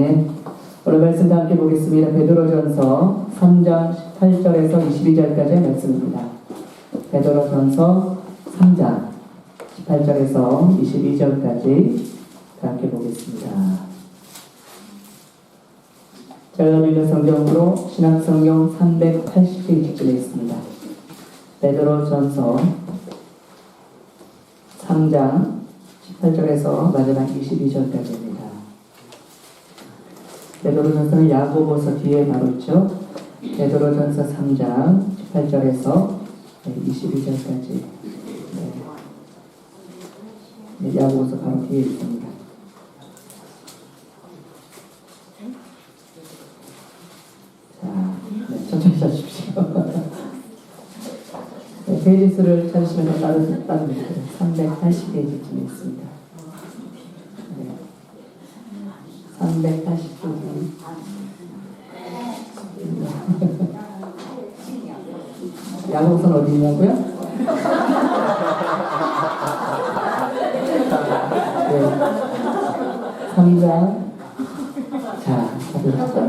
아멘. 오늘 말씀 다 함께 보겠습니다. 베드로전서 3장 18절에서 22절까지의 말씀입니다. 베드로전서 3장 18절에서 22절까지 다 함께 보겠습니다. 제가 읽은 성경으로 신약성경 380페이지쯤에 있습니다. 베드로전서 3장 18절에서 마지막 22절까지입니다. 베드로전서는 야고보서 뒤에 바로 있죠. 베드로전서 3장 18절에서 22절까지. 야고보서 바로 뒤에 있습니다. 자, 천천히 찾으십시오. 페이지 수를 찾으시면 따로 380페이지쯤에 있습니다. 380페이지. 야고보서는 어디 있냐고요? 네. 3장. 자, 찾으셨어요?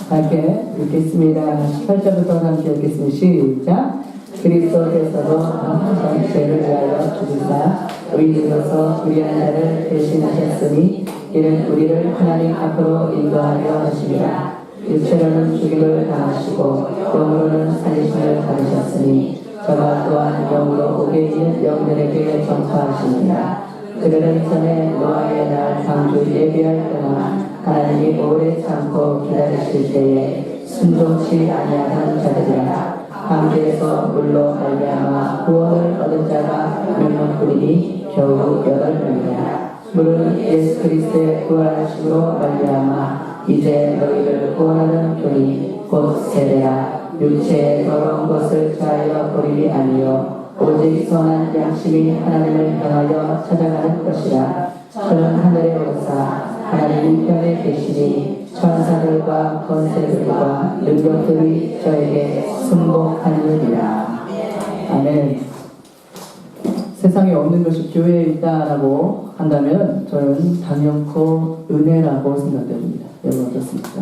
함께 읽겠습니다. 18절부터 함께 읽겠습니다. 시작. 그리스도께서도 한 죄를 위하여 죽으사 의인으로서 우리한 자를 대신하셨으니 이는 우리를 하나님 앞으로 인도하려 하심이라. 육체로는 죽임을 당하시고 영으로는 살리심을 받으셨으니 저가 또한 영으로 오게 있는 영들에게 전파하시니라. 그들은 전에 노아의 날 방주 예비할 때나 하나님이 오래 참고 기다리실 때에 순종치 아니하던 자들이라. 함께에서 물로 말미암아 구원을 얻은 자가 몇 명뿐이니 겨우 8명이라. 물은 예수 그리스도의 부활하심으로 말미암아 이제 너희를 구원하는 교리 곧 세례야. 육체의 더러운 것을 자하여 버림이 아니요 오직 선한 양심이 하나님을 향하여 찾아가는 것이라. 저는 하늘에 오사 하나님 우편에 계시니 천사들과 권세들과 능력들이 저에게 순복하느니라. 아멘. 세상에 없는 것이 교회에 있다라고 한다면 저는 단연코 은혜라고 생각됩니다. 여러분 어떻습니까?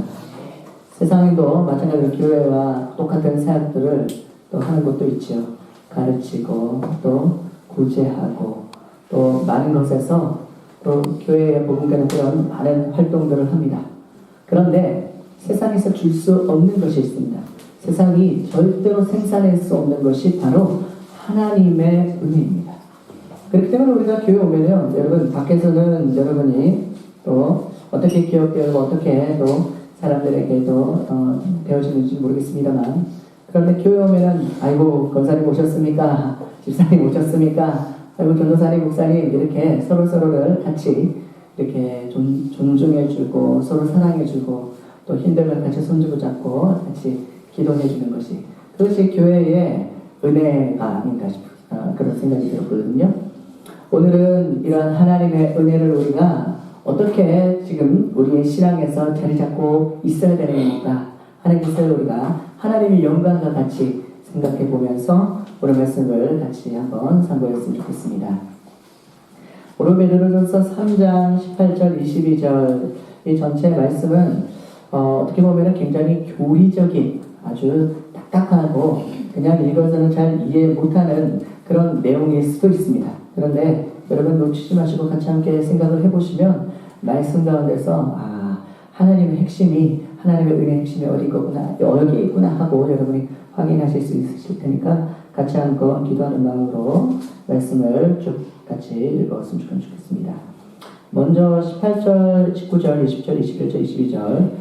세상에도 마찬가지로 교회와 똑같은 사역들을 또 하는 것도 있죠. 가르치고 또 구제하고 또 많은 것에서 또 교회에 복음되는 그런 많은 활동들을 합니다. 그런데 세상에서 줄 수 없는 것이 있습니다. 세상이 절대로 생산할 수 없는 것이 바로 하나님의 은혜입니다. 그렇기 때문에 우리가 교회 오면요, 여러분 밖에서는 여러분이 또 어떻게 기억되고 어떻게 또 사람들에게도 배워지는지 모르겠습니다만, 그런데 교회 오면은 아이고 권사님 오셨습니까? 집사님 오셨습니까? 아이고 전도사님 목사님 이렇게 서로를 같이 이렇게 존중해주고 서로 사랑해주고 또 힘들면 같이 손주고 잡고 같이 기도해주는 것이, 그것이 교회의 은혜가 아닌가 싶은 그런 생각이 들었거든요. 오늘은 이러한 하나님의 은혜를 우리가 어떻게 지금 우리의 신앙에서 자리 잡고 있어야 되는 건가 하는 것을 우리가 하나님의 영광과 같이 생각해 보면서 오늘 말씀을 같이 한번 상고했으면 좋겠습니다. 오늘 베드로전서 3장 18절 22절 이 전체 말씀은 어떻게 보면 굉장히 교리적인 아주 딱딱하고 그냥 읽어서는 잘 이해 못하는 그런 내용일 수도 있습니다. 그런데 여러분 놓치지 마시고 같이 함께 생각을 해보시면 말씀 가운데서 하나님의 핵심이, 하나님의 은혜의 핵심이 어디구나, 여기에 있구나 하고 여러분이 확인하실 수 있으실 테니까 같이 한번 기도하는 마음으로 말씀을 쭉 같이 읽었으면 좋겠습니다. 먼저 18절, 19절, 20절, 21절, 22절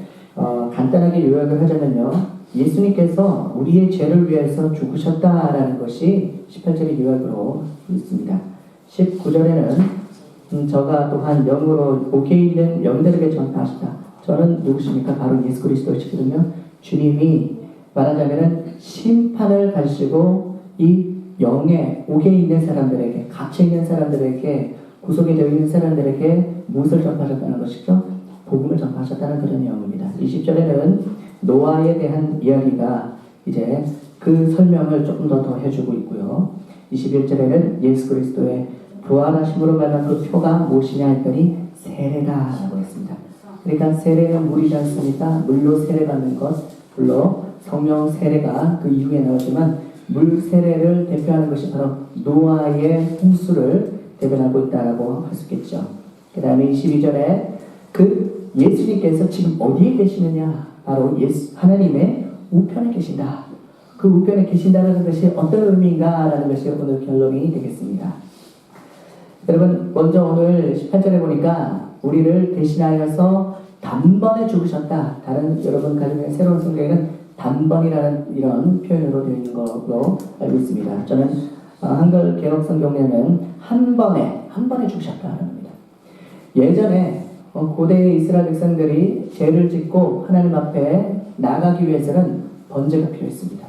간단하게 요약을 하자면요, 예수님께서 우리의 죄를 위해서 죽으셨다라는 것이 18절의 요약으로 있습니다. 19절에는 저가 또한 영으로 오게 있는 영들에게 전파하시다. 저는 누구십니까? 바로 예수 그리스도시거든요. 주님이 말하자면 심판을 가지고 이 영에 옥에 있는 사람들에게, 갇혀 있는 사람들에게, 구속이 되어 있는 사람들에게 무엇을 전파하셨다는 것이죠? 복음을 전파하셨다는 그런 내용입니다. 20절에는 노아에 대한 이야기가 이제 그 설명을 조금 더 해주고 있고요. 21절에는 예수 그리스도의 부활하심으로 말한 그 표가 무엇이냐 했더니 세례다라고 했습니다. 그러니까 세례는 물이지 않습니까? 물로 세례받는 것, 물론 성령 세례가 그 이후에 나오지만 물 세례를 대표하는 것이 바로 노아의 홍수를 대변하고 있다라고 할 수 있겠죠. 그 다음에 22절에 그 예수님께서 지금 어디에 계시느냐? 바로 하나님의 우편에 계신다. 그 우편에 계신다는 것이 어떤 의미인가라는 것이 오늘 결론이 되겠습니다. 여러분, 먼저 오늘 18절에 보니까 우리를 대신하여서 단번에 죽으셨다. 다른 여러분 가정의 새로운 성경에는 단번이라는 이런 표현으로 되어 있는 걸로 알고 있습니다. 저는 한글 개혁 성경에는 한 번에 죽으셨다는 겁니다. 예전에 고대 이스라엘 백성들이 죄를 짓고 하나님 앞에 나가기 위해서는 번제가 필요했습니다.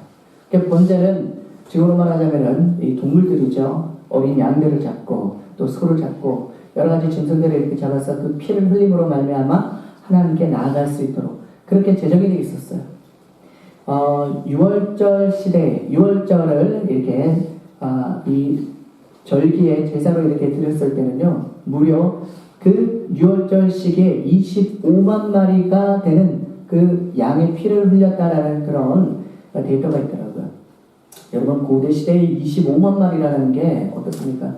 그 번제는 지금으로 말하자면은 이 동물들이죠. 어린 양들을 잡고 또 소를 잡고 여러 가지 짐승들을 이렇게 잡아서 그 피를 흘림으로 말미암아 하나님께 나아갈 수 있도록 그렇게 제정이 되어 있었어요. 6월절 시대에 6월절을 이렇게 이 절기에 제사로 이렇게 드렸을 때는요, 무려 그 6월절 시기에 25만 마리가 되는 그 양의 피를 흘렸다라는 그런 데이터가 있더라고요. 여러분, 고대 시대의 25만 마리라는 게 어떻습니까?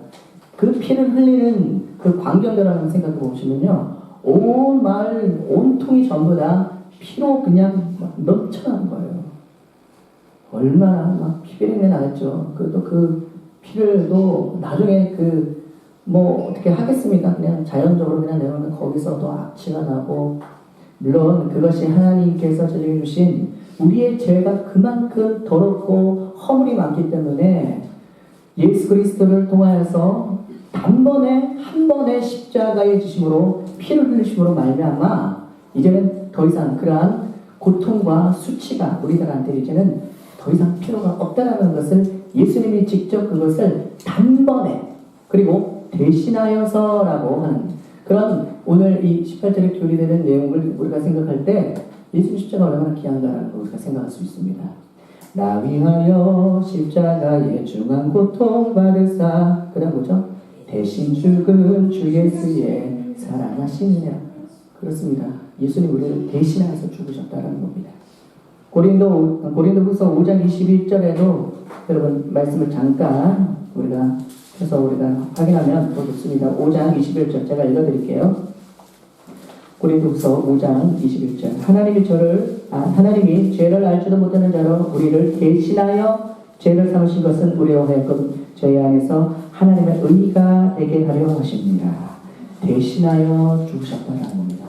그 피를 흘리는 그 광경들을 한번 생각해 보시면요, 온 마을 온통이 전부 다 피로 그냥 막 넘쳐나는 거예요. 얼마나 막 피비린내 나겠죠. 그 피를 또 나중에 뭐 어떻게 하겠습니까? 그냥 자연적으로 그냥 내놓으면 거기서도 악취가 나고, 물론 그것이 하나님께서 저에게 주신 우리의 죄가 그만큼 더럽고 허물이 많기 때문에 예수 그리스도를 통하여서 단번에 한 번의 십자가의 지심으로 피를 흘리심으로 말미암아 이제는 더 이상 그러한 고통과 수치가 우리들한테 이제는 더 이상 필요가 없다는 것을 예수님이 직접 그것을 단번에 그리고 대신하여서라고 하는 그런 오늘 이 18절에 교리되는 내용을 우리가 생각할 때 예수님 십자가 얼마나 귀한가라는 걸 우리가 생각할 수 있습니다. 나 위하여 십자가의 중한 고통 받으사, 그 다음 뭐죠? 대신 죽은 주 예수의 사랑하시느냐. 그렇습니다. 예수님 우리를 대신하여서 죽으셨다는 겁니다. 고린도후서 5장 21절에도 여러분 말씀을 잠깐 우리가 확인하면 더 좋습니다. 5장 21절 제가 읽어드릴게요. 고린도후서 5장 21절 하나님이 죄를 알지도 못하는 자로 우리를 대신하여 죄를 삼으신 것은 우리와 하여금 저희 안에서 하나님의 의가 되게 하려 하십니다. 대신하여 죽으셨다는 겁니다.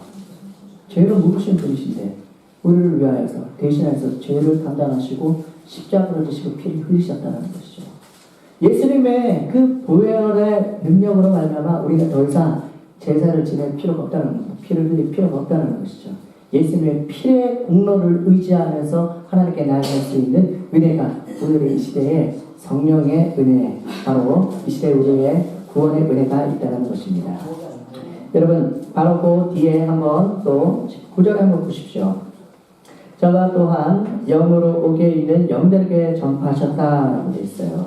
죄를 묻으신 분이신데 우리를 위하여서 대신하여서 죄를 담당하시고 십자가를 지시고 피를 흘리셨다는 것이죠. 예수님의 그 보혈의 능력으로 말미암아 우리가 더 이상 제사를 지낼 필요가 없다는 겁니다. 피를 흘릴 필요가 없다는 것이죠. 예수님의 피의 공로를 의지하면서 하나님께 나아갈 수 있는 은혜가 오늘의 이 시대에 성령의 은혜, 바로 이 시대에 우리의 구원의 은혜가 있다는 것입니다. 여러분, 바로 그 뒤에 한번 또 9절에 한번 보십시오. 저가 또한 영으로 오게 있는 영들에게 전파하셨다라고 되어 있어요.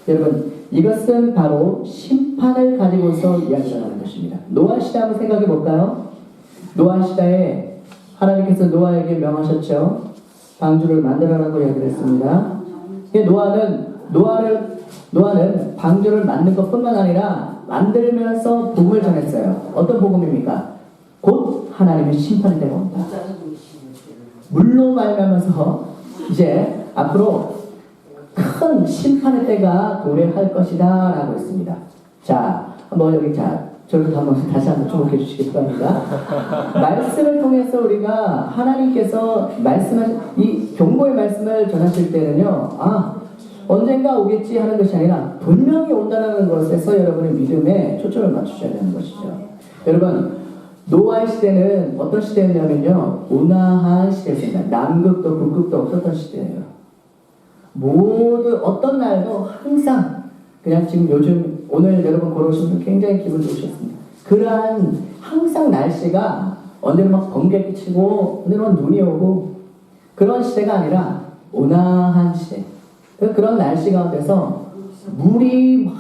여러분, 이것은 바로 심판을 가지고서 이야기를 하는 것입니다. 노아 시대 한번 생각해 볼까요? 노아 시대에 하나님께서 노아에게 명하셨죠. 방주를 만들어라고 이야기를 했습니다. 노아는 방주를 만든 것뿐만 아니라 만들면서 복음을 전했어요. 어떤 복음입니까? 곧 하나님의 심판의 때가 온다. 물로 말미암아서 이제 앞으로 큰 심판의 때가 도래할 것이다 라고 했습니다. 자, 한번 저를 한번 다시 한번 주목해 주시기 바랍니다. 말씀을 통해서 우리가 하나님께서 말씀하신 이 경고의 말씀을 전하실 때는요, 언젠가 오겠지 하는 것이 아니라 분명히 온다는 것에서 여러분의 믿음에 초점을 맞추셔야 되는 것이죠. 여러분, 노아의 시대는 어떤 시대였냐면요, 온화한 시대였습니다. 남극도 북극도 없었던 시대예요. 모두 어떤 날도 항상 그냥 지금 요즘 오늘 여러분 걸어오신 분 굉장히 기분 좋으셨습니다. 그러한 항상 날씨가 언제는 막 번개 끼치고 언제는 막 눈이 오고 그런 시대가 아니라 온화한 시대. 그런 날씨 가운데서 물이 막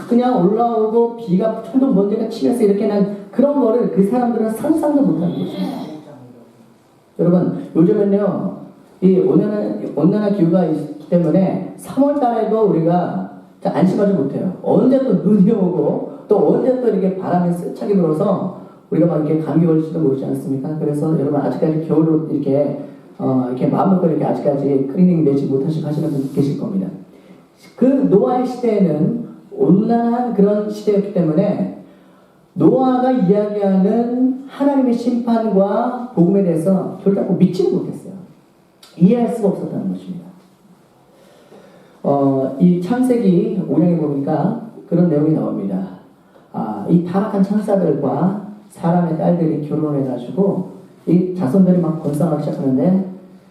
그냥 올라오고 비가 천둥 번개가 치면서 이렇게 난 그런 거를 그 사람들은 상상도 못하는 것입니다. 여러분, 요즘은요, 이 온난화 기후가 있기 때문에 3월 달에도 우리가 안심하지 못해요. 언제 또 눈이 오고, 또 언제 또 이렇게 바람이 세차게 불어서 우리가 막 이렇게 감기 걸릴지도 모르지 않습니까? 그래서 여러분, 아직까지 겨울로 이렇게 마음 먹고 이렇게 아직까지 클리닝 내지 못하시고 하시는 분 계실 겁니다. 그 노아의 시대에는 온난한 그런 시대였기 때문에 노아가 이야기하는 하나님의 심판과 복음에 대해서 결코 믿지는 못했어요. 이해할 수가 없었다는 것입니다. 이 창세기 5장에 보니까 그런 내용이 나옵니다. 이 타락한 천사들과 사람의 딸들이 결혼해가지고 이 자손들이 막 번성하기 시작하는데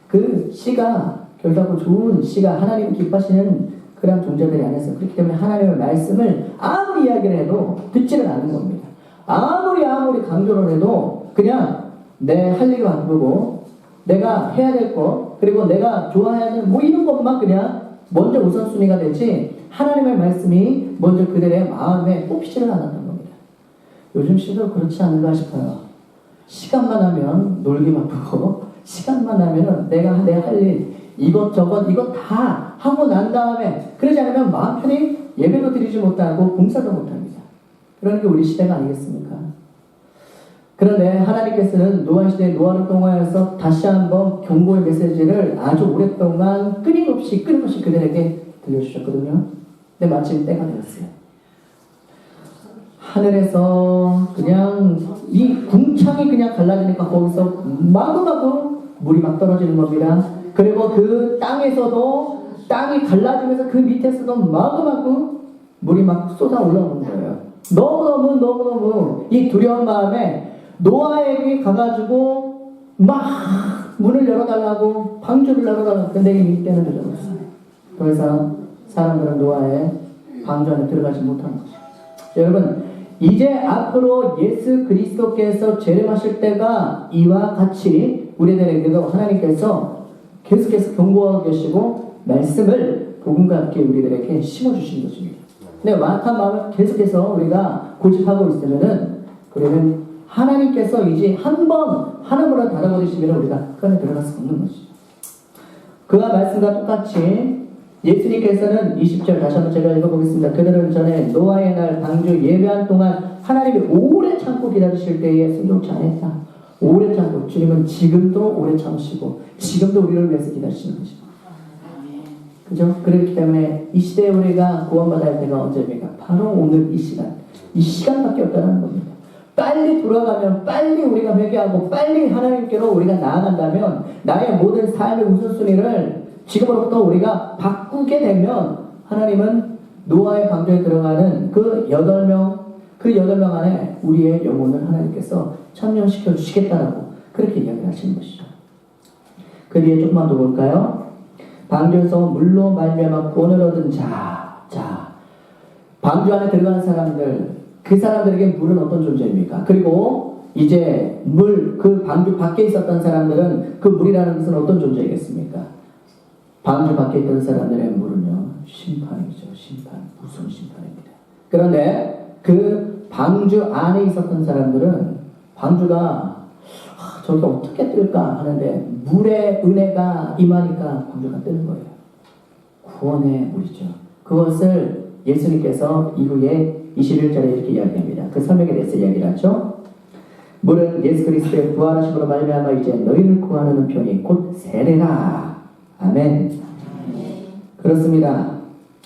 그 씨가 결코 좋은 씨가 하나님 기뻐하시는 그런 존재들이 아니었어요. 그렇기 때문에 하나님의 말씀을 아무리 이야기를 해도 듣지는 않는 겁니다. 아무리 강조를 해도 그냥 내 할 일을 바꾸고 내가 해야 될 것 그리고 내가 좋아해야 될 뭐 이런 것만 그냥 먼저 우선순위가 되지 하나님의 말씀이 먼저 그들의 마음에 뽑히지를 않았던 겁니다. 요즘 시대도 그렇지 않은가 싶어요. 시간만 하면 놀기 바쁘고 시간만 하면 내가 내 할 일 이것저것 이거 다 하고 난 다음에 그러지 않으면 마음 편히 예배도 드리지 못하고 봉사도 못합니다. 그런 게 우리 시대가 아니겠습니까? 그런데 하나님께서는 노아 시대에 노아를 통하여서 다시 한번 경고의 메시지를 아주 오랫동안 끊임없이 그들에게 들려주셨거든요. 근데 마침 때가 되었어요. 하늘에서 그냥 이 궁창이 그냥 갈라지니까 거기서 마구마구 물이 막 떨어지는 겁니다. 그리고 그 땅에서도 땅이 갈라지면서 그 밑에서도 마구마구 물이 막 쏟아 올라오는 거예요. 너무너무 이 두려운 마음에 노아에게 가가지고 막 문을 열어달라고 방주를 열어달라고 근데 이때는 늦어버렸어요. 그래서 사람들은 노아의 방주 안에 들어가지 못하는 거죠. 여러분 이제 앞으로 예수 그리스도께서 재림하실 때가 이와 같이 우리들에게도 하나님께서 계속해서 경고하고 계시고 말씀을 복음과 함께 우리들에게 심어주신 것입니다. 근데 완악한 마음을 계속해서 우리가 고집하고 있으면은 그러면 하나님께서 이제 한번 하늘으로 닫아버리시면 우리가 그 안에 들어갈 수 없는 것이죠. 그와 말씀과 똑같이 예수님께서는 20절 다시 한번 제가 읽어보겠습니다. 그들은 전에 노아의 날 방주 예배한 동안 하나님이 오래 참고 기다리실 때에 순종치 않았다. 오래 참고 주님은 지금도 오래 참으시고 지금도 우리를 위해서 기다리시는 것입니다. 그죠? 그렇기 때문에 이 시대에 우리가 구원받아야 할 때가 언제입니까? 바로 오늘 이 시간밖에 없다는 겁니다. 빨리 돌아가면 빨리 우리가 회개하고 빨리 하나님께로 우리가 나아간다면 나의 모든 삶의 우선순위를 지금으로부터 우리가 바꾸게 되면 하나님은 노아의 방주에 들어가는 그 8명 안에 우리의 영혼을 하나님께서 참여시켜 주시겠다라고 그렇게 이야기를 하시는 것이죠. 그 뒤에 조금만 더 볼까요? 방주에서 물로 말미암아 구원을 얻은 자, 방주 안에 들어가는 사람들, 그 사람들에게 물은 어떤 존재입니까? 그리고 이제 그 방주 밖에 있었던 사람들은 그 물이라는 것은 어떤 존재이겠습니까? 방주 밖에 있던 사람들의 물은요, 심판이죠. 무서운 심판입니다. 그런데 그 방주 안에 있었던 사람들은 방주가 저게 어떻게 뜰까 하는데 물의 은혜가 임하니까 방주가 뜨는 거예요. 구원의 물이죠. 그것을 예수님께서 이후에 21절에 이렇게 이야기합니다. 그 설명에 대해서 이야기를 하죠. 물은 예수 그리스도의 부활하심으로 말미암아 이제 너희를 구하는 편이 곧 세례라. 아멘. 그렇습니다.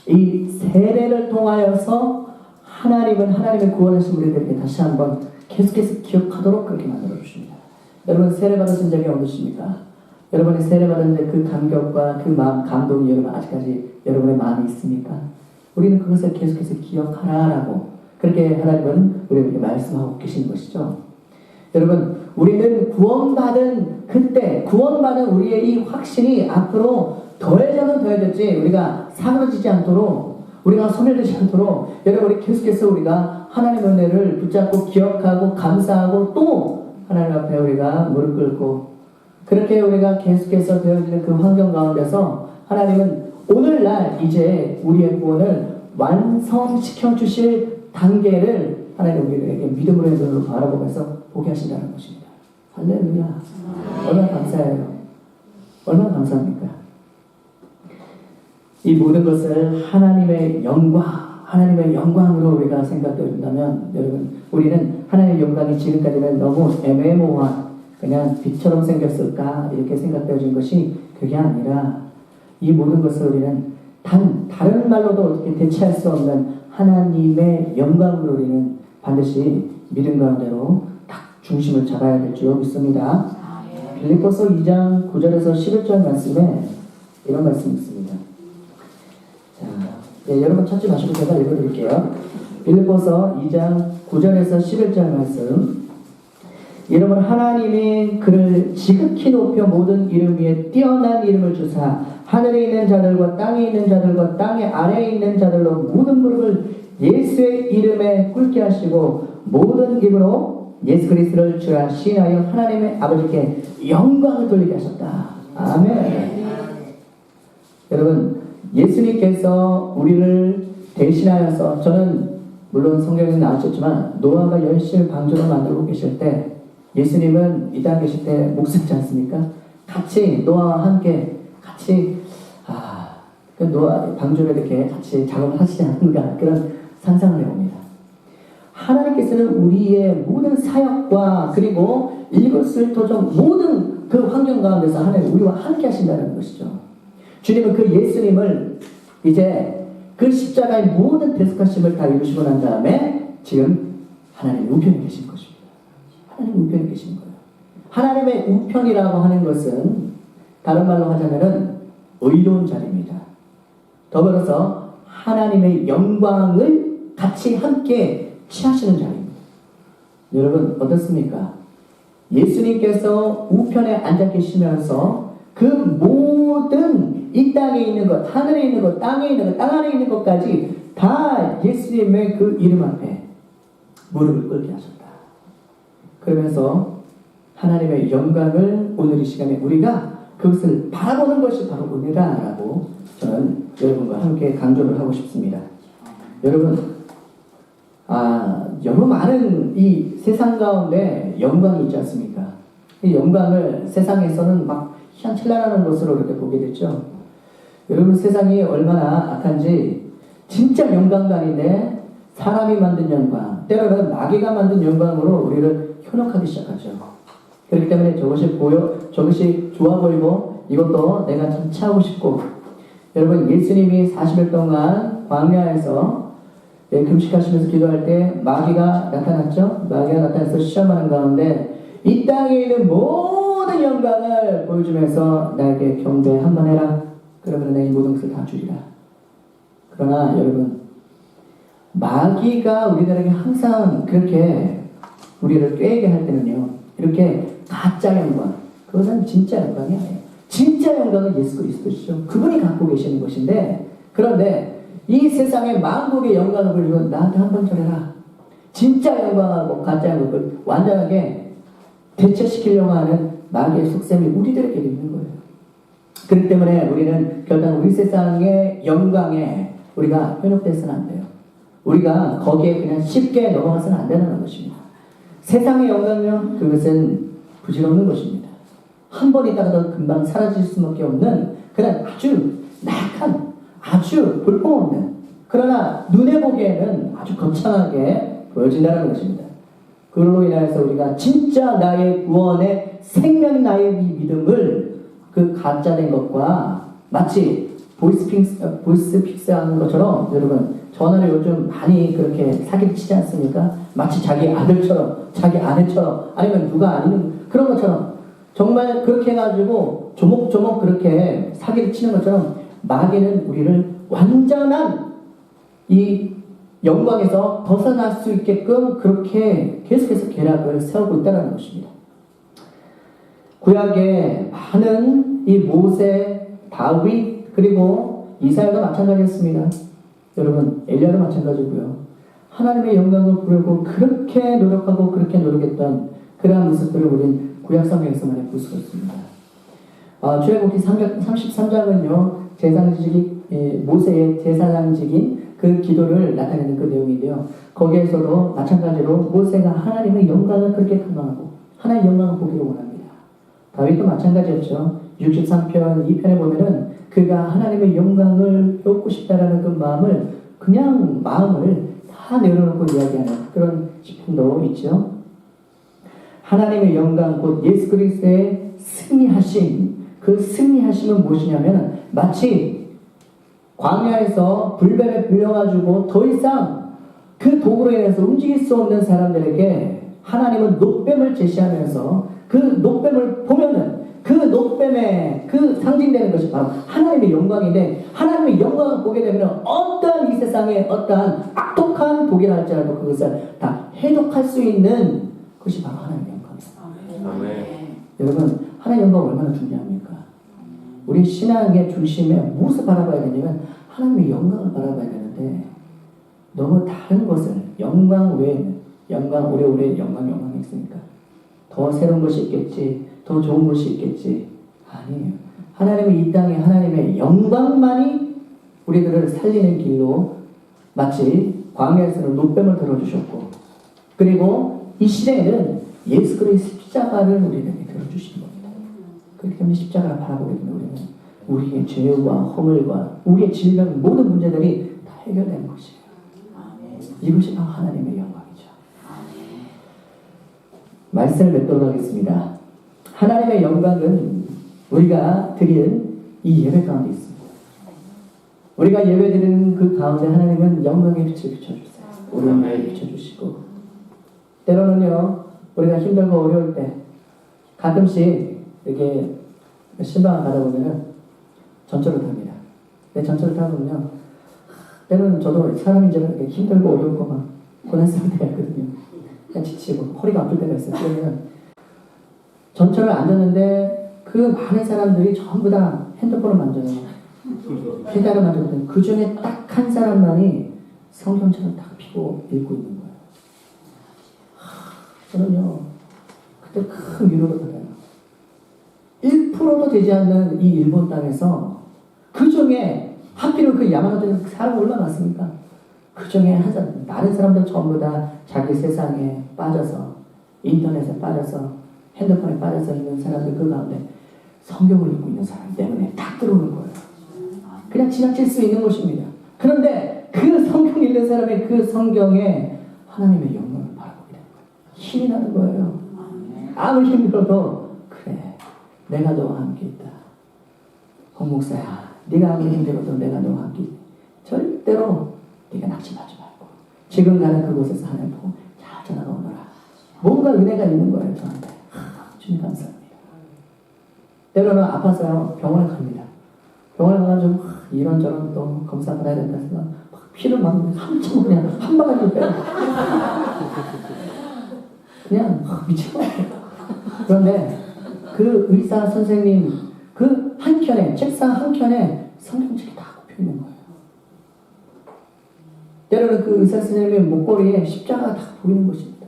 이 세례를 통하여서 하나님은 하나님의 구원하신 우리들에게 다시 한번 계속해서 기억하도록 그렇게 만들어 주십니다. 여러분 세례 받으신 적이 없으십니까? 여러분이 세례 받았는데 그 감격과 그 마음 감동이 여러분 아직까지 여러분의 마음에 있습니까? 우리는 그것을 계속해서 기억하라라고 그렇게 하나님은 우리에게 말씀하고 계신 것이죠. 여러분 우리는 구원받은 그때 구원받은 우리의 이 확신이 앞으로 더해졌지 우리가 사그러지지 않도록 우리가 소멸되지 않도록 여러분 우리 계속해서 우리가 하나님의 은혜를 붙잡고 기억하고 감사하고 또 하나님 앞에 우리가 무릎 꿇고 그렇게 우리가 계속해서 되어지는 그 환경 가운데서 하나님은 오늘날 이제 우리의 구원을 완성시켜 주실 단계를 하나님 우리에게 믿음으로의 눈으로 바라보면서 보게 하신다는 것입니다. 할렐루야. 얼마나 감사해요. 얼마나 감사합니까? 이 모든 것을 하나님의 영광으로 우리가 생각된다면 여러분, 우리는 하나님의 영광이 지금까지는 너무 애매모호한 그냥 빛처럼 생겼을까 이렇게 생각되어진 것이 그게 아니라 이 모든 것을 우리는 다른 말로도 어떻게 대체할 수 없는 하나님의 영광으로 우리는 반드시 믿음 가운데로 딱 중심을 잡아야 될 줄 믿습니다. 빌립보서 2장 9절에서 11절 말씀에 이런 말씀이 있습니다. 자, 네, 여러분 찾지 마시고 제가 읽어드릴게요. 빌립보서 2장 9절에서 11절 말씀. 이러므로 하나님이 그를 지극히 높여 모든 이름 위에 뛰어난 이름을 주사 하늘에 있는 자들과 땅에 있는 자들과 땅의 아래에 있는 자들로 모든 무릎을 예수의 이름에 꿇게 하시고 모든 입으로 예수 그리스도를 주라 시인하여 하나님의 아버지께 영광을 돌리게 하셨다. 아멘. 여러분, 예수님께서 우리를 대신하여서, 저는 물론 성경에 나왔었지만 노아가 열심히 방주를 만들고 계실 때 예수님은 이 땅에 계실 때 목숨지 않습니까? 같이 노아와 함께 같이 그 노아 방주를 이렇게 같이 작업을 하시지 않는가, 그런 상상을 해봅니다. 하나님께서는 우리의 모든 사역과 그리고 일거수일투족 모든 그 환경 가운데서 하나님 우리와 함께 하신다는 것이죠. 주님은 그 예수님을 이제 그 십자가의 모든 대속하심을 다 이루시고 난 다음에 지금 하나님 우편에 계신 것입니다. 하나님 우편에 계신 거예요. 하나님의 우편이라고 하는 것은 다른 말로 하자면은 의로운 자리입니다. 더불어서 하나님의 영광을 같이 함께 취하시는 자리입니다. 여러분 어떻습니까? 예수님께서 우편에 앉아 계시면서 그 모든 이 땅에 있는 것, 하늘에 있는 것, 땅에 있는 것, 땅 안에 있는 것까지 다 예수님의 그 이름 앞에 무릎을 꿇게 하셨다. 그러면서 하나님의 영광을 오늘 이 시간에 우리가 그것을 바라보는 것이 바로 은혜다라고 저는 여러분과 함께 강조를 하고 싶습니다. 여러분, 여러 많은 이 세상 가운데 영광이 있지 않습니까? 이 영광을 세상에서는 막 희한찬란한 것으로 이렇게 보게 됐죠. 여러분, 세상이 얼마나 악한지 진짜 영광도 아닌데 사람이 만든 영광, 때로는 마귀가 만든 영광으로 우리를 현혹하기 시작하죠. 그렇기 때문에 저것이 좋아 보이고 이것도 내가 참 취하고 싶고, 여러분 예수님이 40일 동안 광야에서 금식하시면서 기도할 때 마귀가 나타났죠. 마귀가 나타나서 시험하는 가운데 이 땅에 있는 모든 영광을 보여주면서 나에게 경배 한번 해라. 그러면 내 이 모든 것을 다 주리라. 그러나 여러분, 마귀가 우리들에게 항상 그렇게 우리를 꾀게 할 때는요, 이렇게 가짜 영광, 그것은 진짜 영광이 아니에요. 진짜 영광은 예수 그리스도시죠. 그분이 갖고 계시는 것인데, 그런데 이 세상의 만국의 영광을 보여주고 나한테 한번 전해라. 진짜 영광하고 가짜 영광을 완전하게 대체시키려고 하는 마귀의 속셈이 우리들에게 있는 거예요. 그렇기 때문에 우리는 결단 우리 세상의 영광에 우리가 현혹돼서는 안 돼요. 우리가 거기에 그냥 쉽게 넘어가서는 안 된다는 것입니다. 세상의 영광은 그것은 부질없는 것입니다. 한 번 있다가도 금방 사라질 수밖에 없는 그런 아주 나약한, 아주 볼품없는, 그러나 눈에 보기에는 아주 거창하게 보여진다는 것입니다. 그걸로 인하여서 우리가 진짜 나의 구원의 생명, 나의 이 믿음을 그 가짜된 것과 마치 보이스픽스 하는 것처럼, 여러분 전화를 요즘 많이 그렇게 사기를 치지 않습니까? 마치 자기 아들처럼, 자기 아내처럼, 아니면 누가 아니는 그런 것처럼 정말 그렇게 해가지고 조목조목 그렇게 사기를 치는 것처럼 마귀는 우리를 완전한 이 영광에서 벗어날 수 있게끔 그렇게 계속해서 계략을 세우고 있다는 것입니다. 구약에 많은 이 모세, 다윗, 그리고 이사야가 마찬가지였습니다. 여러분, 엘리야도 마찬가지고요. 하나님의 영광을 부르고 그렇게 노력하고 그렇게 노력했던 그러한 모습들을 우린 구약 성경에서만 볼 수가 있습니다. 출애굽기 33장은요, 제사장직이 모세의 제사장직인 그 기도를 나타내는 그 내용인데요. 거기에서도 마찬가지로 모세가 하나님의 영광을 그렇게 강조하고 하나님의 영광을 보기를 원합니다. 다윗도 마찬가지였죠. 63편 2편에 보면은 그가 하나님의 영광을 배우고 싶다라는 그 마음을 다 내려놓고 이야기하는 그런 시편도 있죠. 하나님의 영광 곧 예수 그리스도의 승리하심, 그 승리하심은 무엇이냐면 마치 광야에서 불뱀에 불려가지고 더 이상 그 도구로 인해서 움직일 수 없는 사람들에게 하나님은 노뱀을 제시하면서 그 노뱀을 보면은 그 노뱀의 그 상징되는 것이 바로 하나님의 영광인데, 하나님의 영광을 보게 되면 어떠한 이 세상에 어떠한 악독한 독이라 할지라도 그것을 다 해독할 수 있는 것이 바로 하나님의 영광입니다. 아멘. 여러분, 하나님의 영광 얼마나 중요합니까? 우리 신앙의 중심에 무엇을 바라봐야 되냐면 하나님의 영광을 바라봐야 되는데, 너무 다른 것을 영광 외에는 영광 오래오래 영광이 있으니까 더 새로운 것이 있겠지, 더 좋은 것이 있겠지. 아니에요. 하나님은 이 땅에 하나님의 영광만이 우리들을 살리는 길로, 마치 광야에서는 노뱀을 들어주셨고, 그리고 이 시대에는 예수 그리스도의 십자가를 우리에게 들어주신 겁니다. 그렇기 때문에 십자가를 바라보게 되면 우리는 우리의 죄와 허물과 우리의 질병 모든 문제들이 다 해결되는 것이에요. 이것이 바로 하나님의 영광이죠. 말씀을 맺도록 하겠습니다. 하나님의 영광은 우리가 드리는 이 예배 가운데 있습니다. 우리가 예배 드리는 그 가운데 하나님은 영광의 빛을 비춰주세요. 우리의 마음을 비춰주시고, 때로는요 우리가 힘들고 어려울 때 가끔씩 이렇게 신방을 가다 보면은 전철을 탑니다. 근데 전철을 타보면요, 때로는 저도 사람인지라 이렇게 힘들고 어렵고 막 고난스러울 때가 있거든요. 그냥 지치고 허리가 아플 때가 있어요. 그러면 전철을 앉았는데 그 많은 사람들이 전부 다 핸드폰을 만져요. 페달을 만졌는데 그 중에 딱 한 사람만이 성경책을 딱 펴고 읽고 있는 거예요. 저는요 그때 큰 위로를 받아요. 1%도 되지 않는 이 일본 땅에서 그 중에 하필은 그 야마노토에 사람 얼마나 많습니까? 그 중에 한 사람, 다른 사람들 전부 다 자기 세상에 빠져서, 인터넷에 빠져서, 핸드폰에 빠져서 있는 사람들 그 가운데 성경을 읽고 있는 사람 때문에 딱 들어오는 거예요. 그냥 지나칠 수 있는 것입니다. 그런데 그 성경 읽는 사람의 그 성경에 하나님의 영광을 바라보게 되는 거예요. 힘이 나는 거예요. 아무리 힘들어도 그래, 내가 너와 함께 있다. 홍 목사야, 네가 아무리 힘들어도 내가 너와 함께 있다. 절대로 네가 낙심하지 말고 지금 가는 그곳에서 하나님 보고 잘 전화가 오너라. 뭔가 은혜가 있는 거예요 저한테. 주님 감사합니다. 때로는 아파서 병원에 갑니다. 병원에 가가지고 이런저런 또 검사 받아야 된다 해서 막 피를 막 한참 그냥 한 바가지로 빼요. 그냥 미쳐버려요. 그런데 그 의사 선생님 그 한켠에, 책상 한켠에 성경책이 다 꼽혀 있는 거예요. 때로는 그 의사 선생님의 목걸이에 십자가가 다 보이는 것입니다.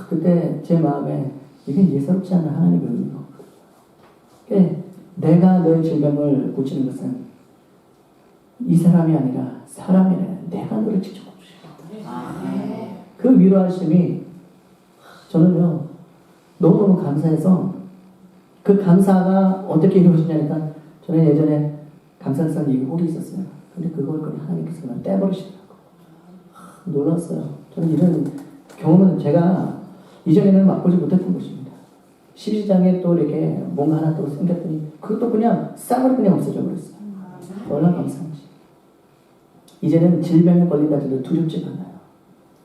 그때 제 마음에 이게 예사롭지 않은 하나님의 의미가 없거든요. 내가 너의 질병을 고치는 것은 이 사람이 아니라 사람이 아니라 내가 너를 직접 고치겠다. 그 위로하심이 저는요 너무너무 감사해서, 그 감사가 어떻게 이루어지냐니까, 저는 예전에 감사성 이 홀이 있었어요. 근데 그걸 그냥 하나님께서 그냥 떼버리시더라고요. 놀랐어요. 저는 이런 경험은 제가 이전에는 맛보지 못했던 것입니다. 십시장에 또 이렇게 뭔가 하나 또 생겼더니 그것도 그냥 싹으로 그냥 없어져 버렸어요. 얼마나 감사한지. 이제는 질병에 걸린다 해도 두렵지 않아요.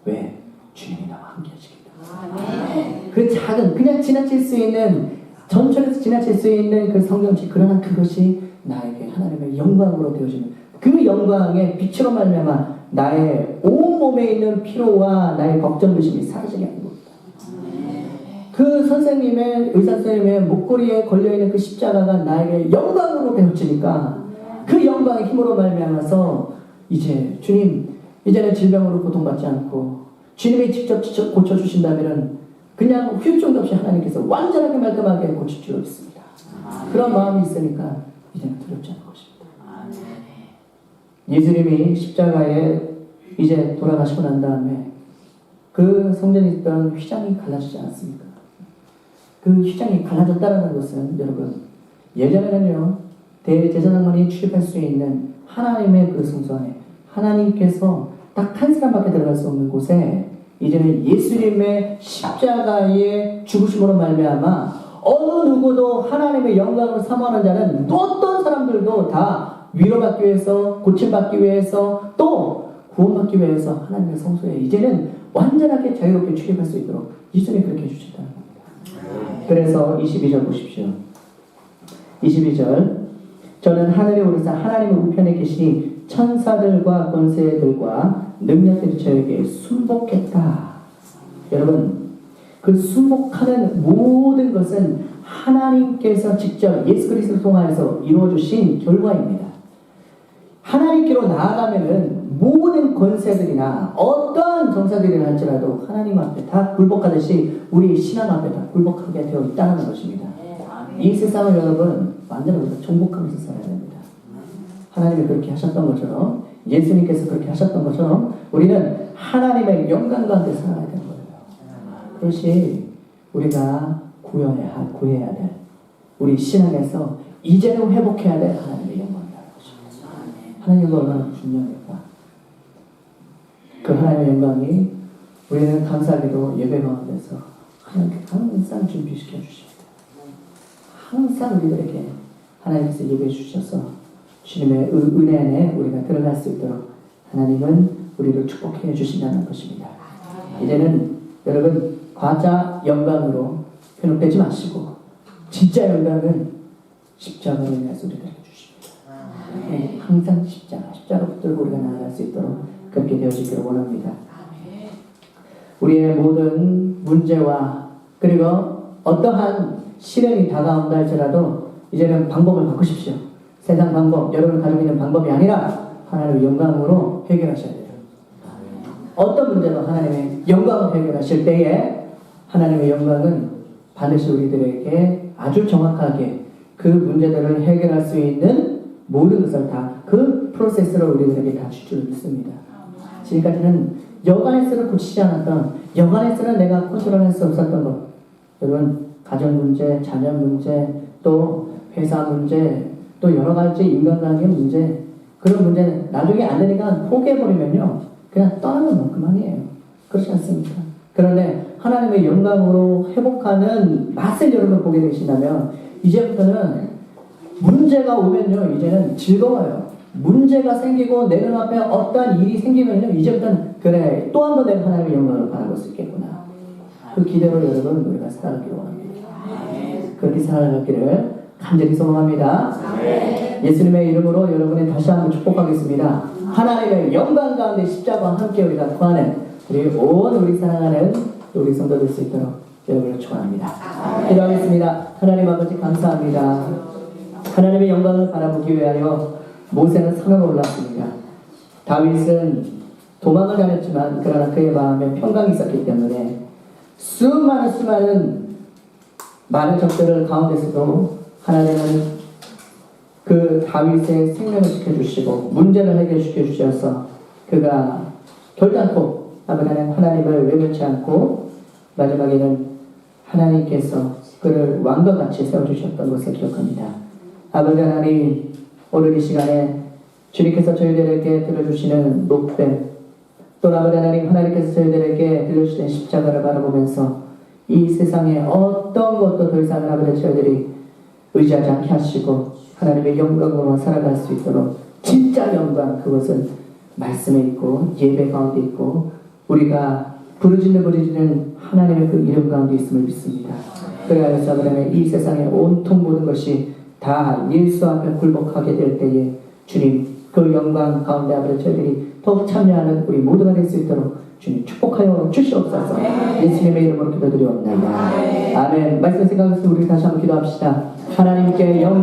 왜? 주님이 나와 함께 하시기 때문에. 그 작은, 그냥 지나칠 수 있는, 전철에서 지나칠 수 있는 그 성경책, 그러나 그것이 나에게 하나님의 영광으로 되어지는, 그 영광의 빛으로 말미암아 나의 온몸에 있는 피로와 나의 걱정, 의심이 사라지게 하는 겁니다. 그 선생님의, 의사 선생님의 목걸이에 걸려있는 그 십자가가 나에게 영광으로 되어지니까 그 영광의 힘으로 말미암아서 이제 주님, 이제는 질병으로 고통받지 않고 주님이 직접 고쳐주신다면 그냥 후유증도 없이 하나님께서 완전하게 말끔하게 고칠 줄 믿습니다. 그런 마음이 있으니까 이제는 두렵지 않은 것입니다. 예수님이 십자가에 이제 돌아가시고 난 다음에 그 성전에 있던 휘장이 갈라지지 않았습니까? 그 휘장이 갈라졌다는 것은 여러분, 예전에는요 대제사장만이 출입할 수 있는 하나님의 그 성소 안에 하나님께서 딱 한 사람밖에 들어갈 수 없는 곳에 이제는 예수님의 십자가의 죽으심으로 말미암아 어느 누구도 하나님의 영광을 사모하는 자는 어떤 사람들도 다 위로받기 위해서, 고침받기 위해서, 또 구원받기 위해서 하나님의 성소에 이제는 완전하게 자유롭게 출입할 수 있도록 예수님이 그렇게 해주셨다는 겁니다. 그래서 22절 보십시오. 22절, 저는 하늘에 오르사 하나님의 우편에 계신 천사들과 권세들과 능력들이 저에게 순복했다. 여러분, 그 순복하는 모든 것은 하나님께서 직접 예수 그리스도를 통하여서 이루어주신 결과입니다. 하나님께로 나아가면은 모든 권세들이나 어떠한 정사들이라 할지라도 하나님 앞에 다 굴복하듯이 우리 신앙 앞에 다 굴복하게 되어 있다는 것입니다. 이 세상을 여러분 완전히 정복하면서 살아야 됩니다. 하나님이 그렇게 하셨던 것처럼, 예수님께서 그렇게 하셨던 것처럼 우리는 하나님의 영광 가운데 살아야 되는 거예요. 그것이 우리가 구해야 될, 우리 신앙에서 이제는 회복해야 될 하나님의 영광이라는 것입니다. 하나님의 얼마나 중요합니까? 그 하나님의 영광이 우리는 감사하게도 예배 가운데서 하나님께 항상 준비시켜 주십니다. 항상 우리들에게 하나님께서 예배해 주셔서 주님의 은혜 안에 우리가 들어갈 수 있도록 하나님은 우리를 축복해 주신다는 것입니다. 이제는 여러분 과자 영광으로 편협되지 마시고 진짜 영광은 십자가로 인해서 우리들에게 주십니다. 네, 항상 십자가 붙들고 우리가 나아갈 수 있도록 그렇게 되어지기를 원합니다. 우리의 모든 문제와 그리고 어떠한 시련이 다가온다 할지라도 이제는 방법을 바꾸십시오. 세상 방법, 여러분 가지고 있는 방법이 아니라 하나님의 영광으로 해결하셔야 돼요. 어떤 문제도 하나님의 영광으로 해결하실 때에 하나님의 영광은 반드시 우리들에게 아주 정확하게 그 문제들을 해결할 수 있는 모든 것을 다 그 프로세스로 우리들에게 다 줄 줄 믿습니다. 지금까지는 여간에서는 고치지 않았던, 여간에서는 내가 컨트롤할 수 없었던 것, 여러분 가정 문제, 자녀 문제, 또 회사 문제, 또 여러 가지 인간관계 문제, 그런 문제 나중에 안 되니까 포기해버리면요 그냥 떠나면 그만이에요. 그렇지 않습니까? 그런데 하나님의 영광으로 회복하는 맛을 여러분 보게 되신다면 이제부터는 문제가 오면요 이제는 즐거워요. 문제가 생기고 내 눈앞에 어떠한 일이 생기면요 이제부터는 그래 또 한 번 내가 하나님의 영광을 바라볼 수 있겠구나. 그 기대로 여러분 우리가 살아가기를 원합니다. 그렇게 살아가기를 간절히 소망합니다. 예수님의 이름으로 여러분의 다시 한번 축복하겠습니다. 하나님의 영광 가운데 십자가와 함께 우리가 구하는 우리 사랑하는 우리 성도 될 수 있도록 여러분을 축원합니다. 기도하겠습니다. 하나님 아버지 감사합니다. 하나님의 영광을 바라보기 위하여 모세는 산으로 올랐습니다. 다윗은 도망을 다녔지만 그러나 그의 마음에 평강이 있었기 때문에 수많은 많은 적들을 가운데서도 하나님은 그 다윗의 생명을 지켜주시고 문제를 해결시켜 주셔서 그가 결단코 하나님을 외면치 않고 마지막에는 하나님께서 그를 왕과 같이 세워주셨던 것을 기억합니다. 아버지 하나님, 오늘 이 시간에 주님께서 저희들에게 들려주시는 녹뱀, 또 아버지 하나님, 하나님께서 저희들에게 들려주시는 십자가를 바라보면서 이 세상에 어떤 것도 더 이상 아버지 저희들이 의지하지 않게 하시고 하나님의 영광으로 살아갈 수 있도록 진짜 영광, 그것은 말씀에 있고 예배 가운데 있고 우리가 부르짖는 하나님의 그 이름 가운데 있음을 믿습니다. 그래서 아버지 이 세상의 온통 모든 것이 다 예수 앞에 굴복하게 될 때에 주님 그 영광 가운데 아버지 저희들이 더욱 참여하는 우리 모두가 될 수 있도록 주님 축복하여 주시옵소서. 예수님의 이름으로 기도드리옵나이다. 아멘. 말씀 생각해서 우리 다시 한번 기도합시다. 하나님께